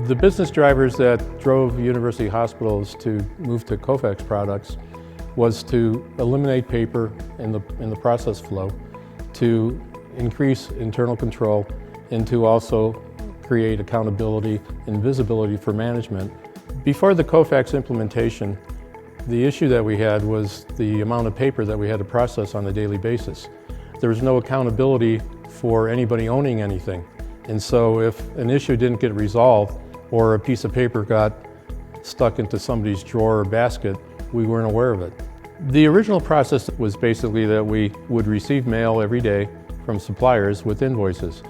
The business drivers that drove university hospitals to move to Kofax products was to eliminate paper in the process flow, to increase internal control, and to also create accountability and visibility for management. Before the Kofax implementation, the issue that we had was the amount of paper that we had to process on a daily basis. There was no accountability for anybody owning anything. And so if an issue didn't get resolved or a piece of paper got stuck into somebody's drawer or basket, we weren't aware of it. The original process was basically that we would receive mail every day from suppliers with invoices.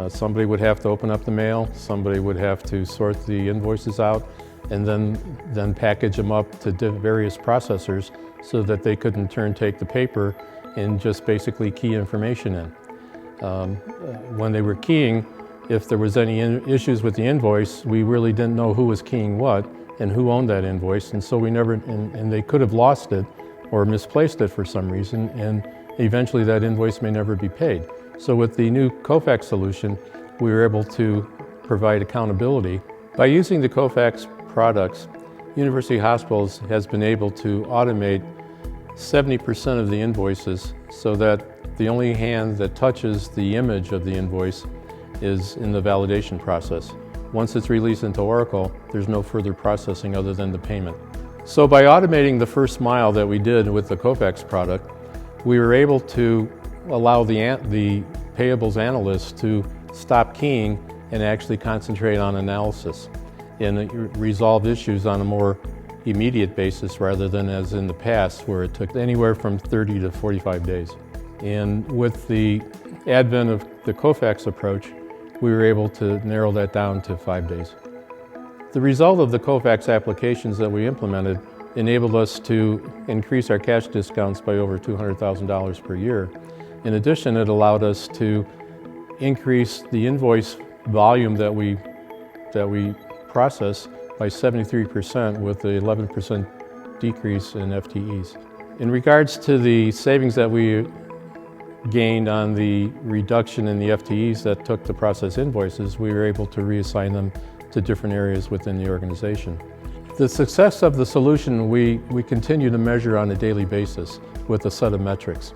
Somebody would have to open up the mail, somebody would have to sort the invoices out, and then package them up to various processors so that they could in turn take the paper and just basically key information in. When they were keying, if there was any issues with the invoice, we really didn't know who was keying what and who owned that invoice, and so and they could have lost it or misplaced it for some reason, and eventually that invoice may never be paid. So with the new Kofax solution, we were able to provide accountability. By using the Kofax products, University Hospitals has been able to automate 70% of the invoices so that the only hand that touches the image of the invoice is in the validation process. Once it's released into Oracle, there's no further processing other than the payment. So by automating the first mile that we did with the Kofax product, we were able to allow the payables analyst to stop keying and actually concentrate on analysis and resolve issues on a more immediate basis rather than as in the past where it took anywhere from 30 to 45 days. And with the advent of the Kofax approach, we were able to narrow that down to 5 days. The result of the Kofax applications that we implemented enabled us to increase our cash discounts by over $200,000 per year. In addition, it allowed us to increase the invoice volume that we process by 73% with the 11% decrease in FTEs. In regards to the savings that we gained on the reduction in the FTEs that took to process invoices, we were able to reassign them to different areas within the organization. The success of the solution we continue to measure on a daily basis with a set of metrics.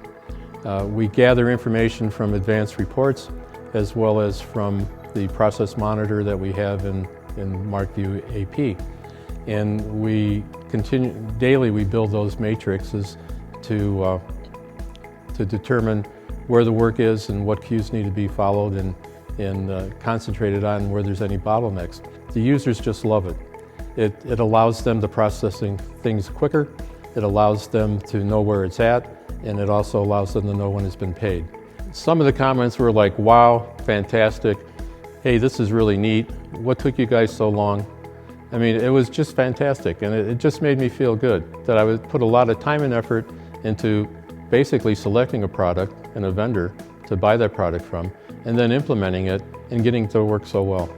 We gather information from advanced reports as well as from the process monitor that we have in MarkView AP. And daily we build those matrices to determine where the work is and what cues need to be followed and concentrated on where there's any bottlenecks. The users just love it. It allows them to process things quicker, it allows them to know where it's at, and it also allows them to know when it's been paid. Some of the comments were like, wow, fantastic, hey, this is really neat, what took you guys so long? I mean, it was just fantastic, and it just made me feel good that I would put a lot of time and effort into basically selecting a product and a vendor to buy that product from, and then implementing it and getting it to work so well.